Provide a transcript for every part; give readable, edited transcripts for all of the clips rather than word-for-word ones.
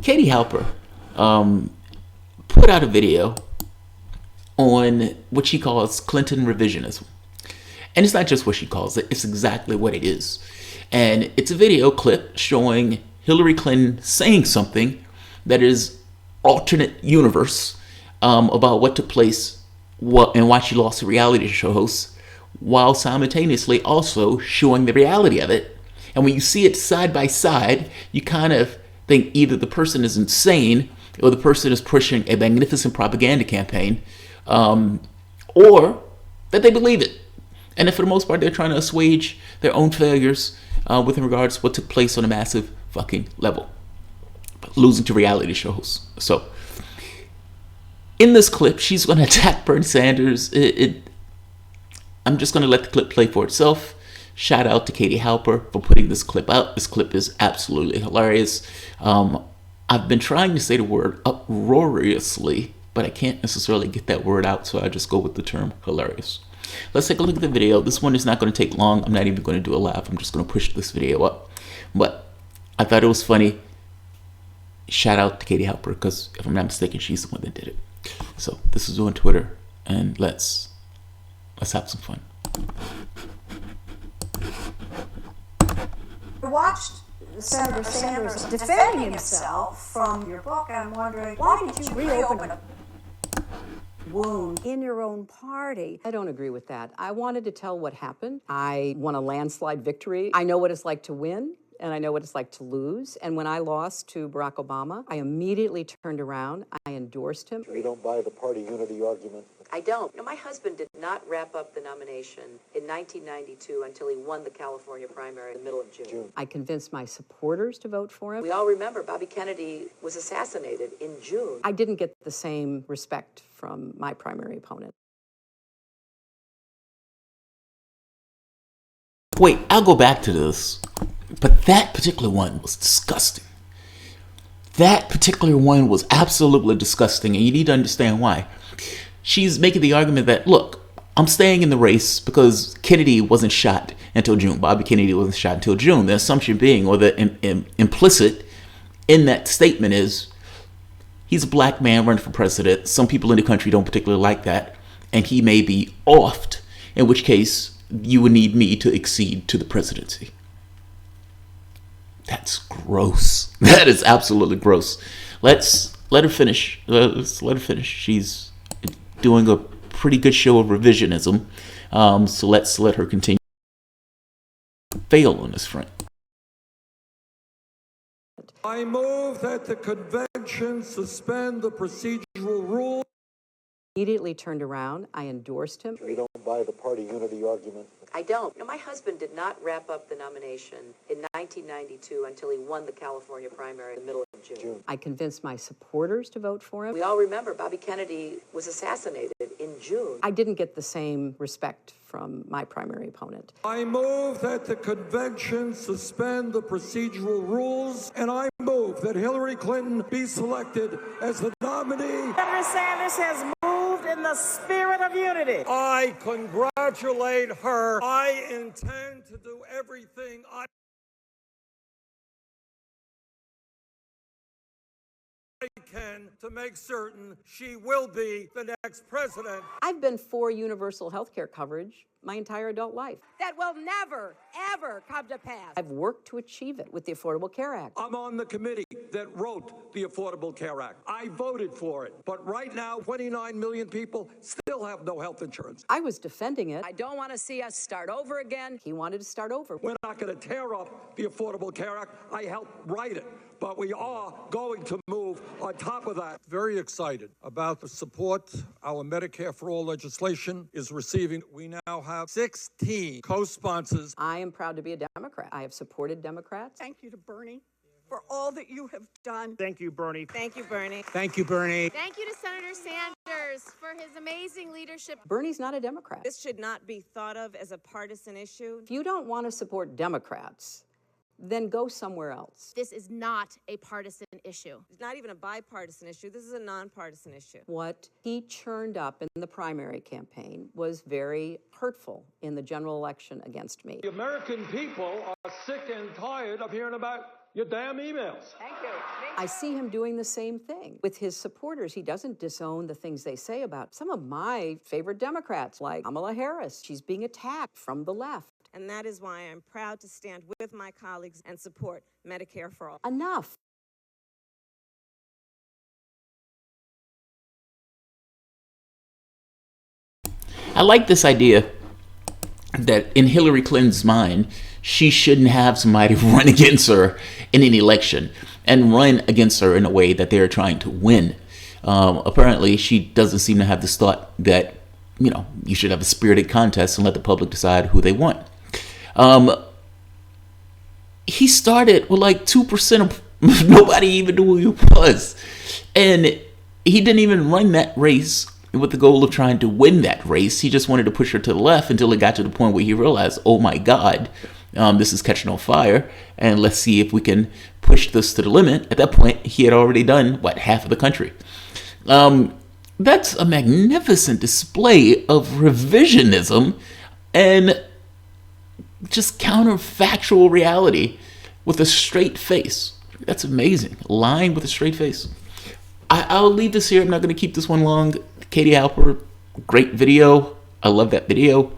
Katie Halper put out a video on what she calls Clinton revisionism. And it's not just what she calls it, it's exactly what it is. And it's a video clip showing Hillary Clinton saying something that is alternate universe about what took place and why she lost the reality show host, while simultaneously also showing the reality of it. And when you see it side by side, you kind of think either the person is insane or the person is pushing a magnificent propaganda campaign, or that they believe it. And that for the most part, they're trying to assuage their own failures with regards to what took place on a massive fucking level, losing to reality shows. So, in this clip, she's going to attack Bernie Sanders. I'm just going to let the clip play for itself. Shout out to Katie Halper for putting this clip out. This clip is absolutely hilarious. I've been trying to say the word uproariously, but I can't necessarily get that word out, so I just go with the term hilarious. Let's take a look at the video. This one is not going to take long. I'm not even going to do a laugh. I'm just going to push this video up. But I thought it was funny. Shout out to Katie Halper, because if I'm not mistaken, she's the one that did it. So this is on Twitter, and let's have some fun. I watched Senator Sanders defending himself from your book, and I'm wondering, why did you reopen a wound in your own party? I don't agree with that. I wanted to tell what happened. I won a landslide victory. I know what it's like to win, and I know what it's like to lose. And when I lost to Barack Obama, I immediately turned around. I endorsed him. You don't buy the party unity argument? I don't. My husband did not wrap up the nomination in 1992 until he won the California primary in the middle of June. I convinced my supporters to vote for him. We all remember Bobby Kennedy was assassinated in June. I didn't get the same respect from my primary opponent. Wait, I'll go back to this. But that particular one was disgusting. That particular one was absolutely disgusting, and you need to understand why. She's making the argument that, look, I'm staying in the race because Kennedy wasn't shot until June. Bobby Kennedy wasn't shot until June. The assumption being, or the implicit in that statement is, he's a black man running for president. Some people in the country don't particularly like that, and he may be offed, in which case you would need me to accede to the presidency. That's gross. That is absolutely gross. Let's let her finish. Let's let her finish. She's doing a pretty good show of revisionism. So let's let her continue to fail on this front. I move that the convention suspend the procedural rule. Immediately turned around. I endorsed him. You don't buy the party unity argument? I don't. My husband did not wrap up the nomination in 1992 until he won the California primary in the middle of June. I convinced my supporters to vote for him. We all remember Bobby Kennedy was assassinated in June. I didn't get the same respect from my primary opponent. I move that the convention suspend the procedural rules, and I move that Hillary Clinton be selected as the nominee. Senator Sanders has moved in the spirit of unity. I congratulate her. I intend to do everything I can to make certain she will be the next president. I've been for universal health care coverage my entire adult life. That will never, ever come to pass. I've worked to achieve it with the Affordable Care Act. I'm on the committee that wrote the Affordable Care Act. I voted for it. But right now, 29 million people still have no health insurance. I was defending it. I don't want to see us start over again. He wanted to start over. We're not going to tear up the Affordable Care Act. I helped write it. But we are going to move on top of that. Very excited about the support our Medicare for All legislation is receiving. We now have 16 co-sponsors. I am proud to be a Democrat. I have supported Democrats. Thank you to Bernie for all that you have done. Thank you, Bernie. Thank you, Bernie. Thank you, Bernie. Thank you to Senator Sanders for his amazing leadership. Bernie's not a Democrat. This should not be thought of as a partisan issue. If you don't want to support Democrats, then go somewhere else. This is not a partisan issue. It's not even a bipartisan issue. This is a nonpartisan issue. What he churned up in the primary campaign was very hurtful in the general election against me. The American people are sick and tired of hearing about your damn emails. I see him doing the same thing with his supporters. He doesn't disown the things they say about some of my favorite Democrats, like Kamala Harris. She's being attacked from the left. And that is why I'm proud to stand with my colleagues and support Medicare for all. Enough. I like this idea that in Hillary Clinton's mind, she shouldn't have somebody run against her in an election and run against her in a way that they're trying to win. Apparently, she doesn't seem to have this thought that, you should have a spirited contest and let the public decide who they want. He started with like 2% of nobody even knew who he was. And he didn't even run that race with the goal of trying to win that race. He just wanted to push her to the left until it got to the point where he realized, oh my God, this is catching on fire, and let's see if we can push this to the limit. At that point, he had already done, half of the country. That's a magnificent display of revisionism and just counterfactual reality with a straight face. That's amazing. Lying with a straight face. I'll leave this here. I'm not going to keep this one long. Katie Halper, great video. I love that video.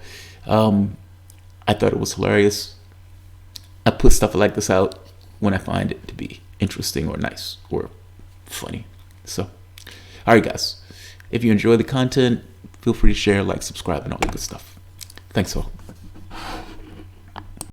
I thought it was hilarious. I put stuff like this out when I find it to be interesting or nice or funny. So, all right, guys. If you enjoy the content, feel free to share, like, subscribe, and all that good stuff. Thanks all.